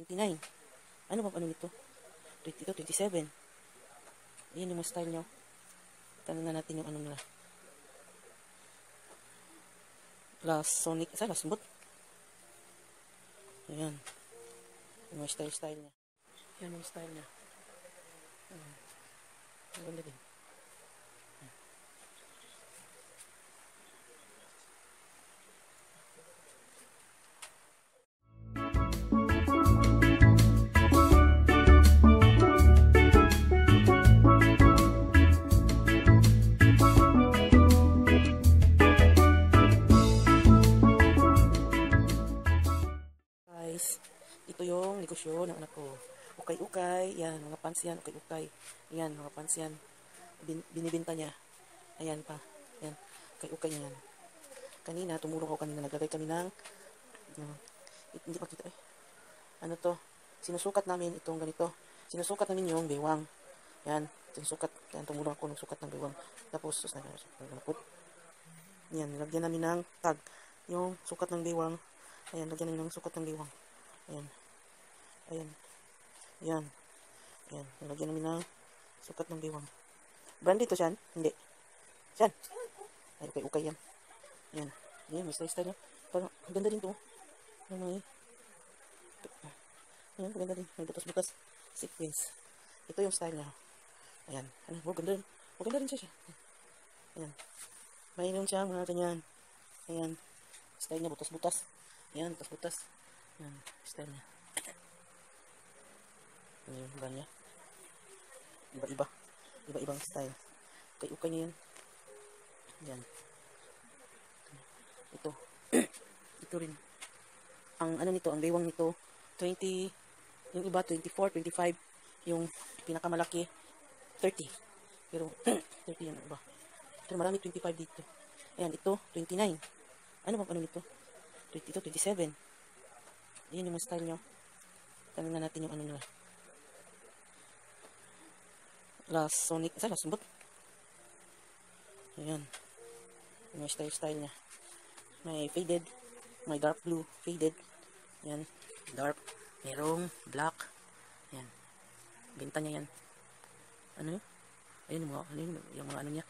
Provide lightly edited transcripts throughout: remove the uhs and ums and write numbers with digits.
29. Ano ba ano nito? 22, 27. Ayan yung style nyo. Tanong na natin yung ano nila. Last Sonic. Isa, last boot. Ayan. Yung style niya. Ayan yung style niya. Ang ganda din. Ito yung negosyo ng anak ko. Ukay-ukay. Yan, mga pants yan. Ukay-ukay. Yan, mga pants yan. Binibinta niya. Ayan pa. Yan. Ukay-ukay niya yan. Kanina, tumulong ako kanina. Naglagay kami ng hindi makita eh. Ano to? Sinusukat namin itong ganito. Sinusukat namin yung bewang. Yan. Sinusukat. Yan, tumulong ako ng sukat ng bewang. Tapos, yan, nilagyan namin ng tag. Yung sukat ng bewang. Ayan, lagyan namin ng sukat ng bewang. Ayan. Ayan. Ayan. Ayan. Nilagyan namin ng sukat ng bewang. Brand ito, Shan? Hindi. Shan? Ay, ukay-ukay yan. Ayan. Ayan, may style-style. Parang, ganda din to. Ayan, ayan, ganda din. May butas-butas. Sequence. Ito yung style niya. Ayan. Ayan. Oh, ganda rin. Oh, ganda rin siya. Ayan. Mayroon siya mga ganyan. Ayan. Style niya, butas-butas. Ayan, butas-butas. Ayan, style niya. Ayan yung brand niya. Iba-iba. Iba-ibang style. Ukay-ukay niya yan. Ayan. Ito. Ito rin. Ang ano nito, ang bewang nito, 20, yung iba 24, 25, yung pinakamalaki 30. Pero 30 yan iba. Pero marami 25 dito. Ayan, ito 29. Ano ba ano nito? 22, 27. Ayan yung style nyo. Tanong na natin yung ano nila. Last Sonic. Isa, last boot. Ayan. Yung style niya. May faded. May dark blue. Faded. Ayan. Dark. Merong black. Ayan. Benta niya yan. Ano? Ayun yung mga ano niya.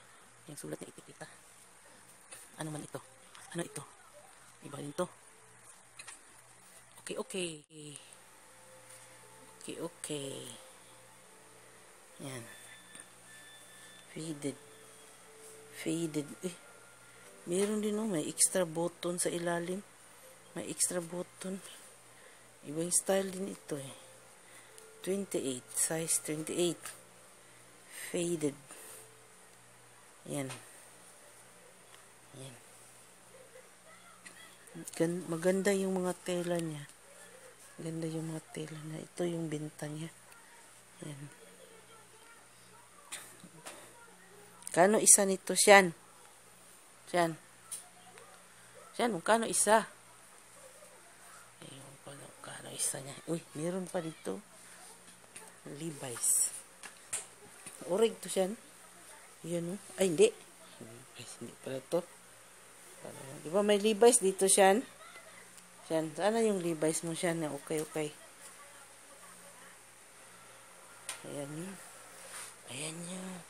Yung sulat niya itikita. Ano man ito? Ano ito? Iba rin to. Okay. Yan. Faded. Meron din may extra button sa ilalim. May extra button. Ibang style din ito 28. Size 28. Faded. Yan. Maganda yung mga tela niya. Ganda yung mga tela niya. Ito yung binta niya. Yan. Kano isa nito, Shan? Shan, kano isa? Ayun pala, kano isa niya. Uy, meron pa dito. Levi's. Orig to, Shan. Yan, Ay, hindi. Hindi pala to. Di ba may Levi's dito, Shan? Shan, sana yung Levi's mo, Shan. Okay. Ayan yun. Ayan yan.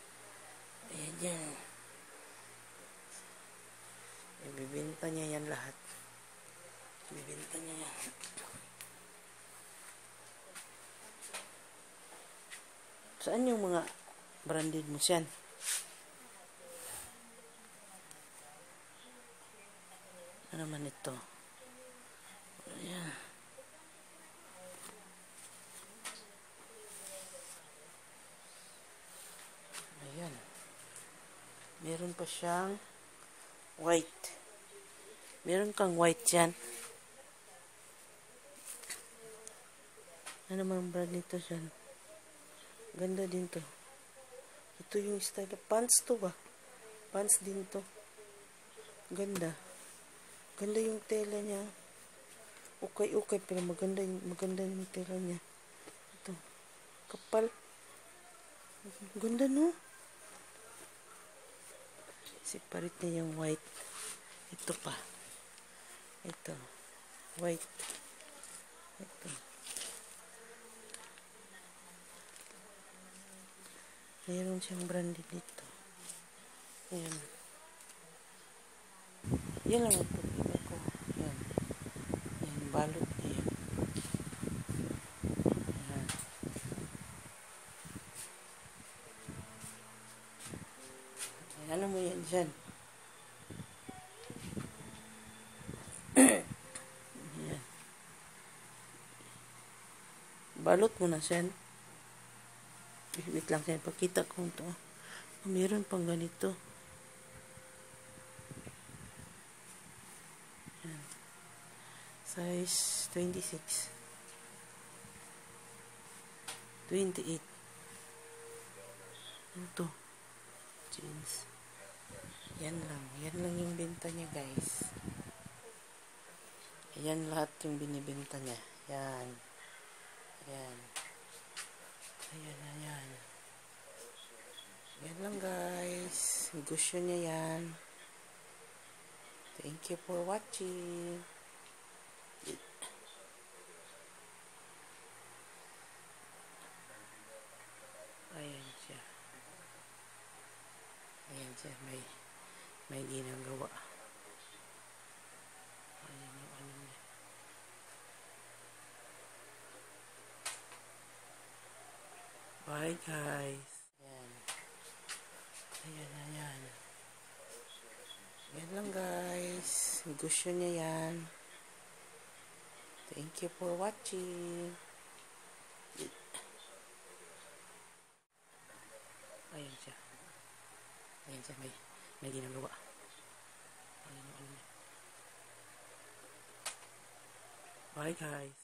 Ibibenta niya yan lahat. Ibibenta niya yan. Saan yung mga branded mo, Shan? Ano naman ito? Ayan. Ayan. Meron pa siyang white. Meron kang white dyan. Ano naman brand nito dyan? Ganda din to. Ito yung style. Pants to ba? Pants din to. Ganda. Ganda yung tela niya. Okay, pero maganda yung tela niya. Ito. Kapal. Ganda, no? Separate niya yung white. Ito pa. Ito. White. Ito. Mayroon siyang branded dito. Ayan. Yan lang ang problema ko. Ayan. Ayan, balot niya yan. Ayan. Ayan, alam mo yan dyan. Ayan. Balot mo na siya. Wait lang siya. Pagkita ko ito. Oh, meron pang ganito. Ayan. Size 26. 28. Ito. Jeans. Yan lang. Yan lang yung benta niya, guys. Ayan lahat yung binibenta niya. Yan. Ayan. Ayan, ayan. Yan lang, guys. Gusto niya yan. Thank you for watching. Ayan siya. Ayan siya. May ginagawa. Ayan yung ano niya. Bye, guys. Ayan. Ayan, ayan. Yan lang, guys. Gusto niya yan. Thank you for watching. Ayan siya. Ayan siya. May ginagawa. Ayan yung ano niya. Bye, guys.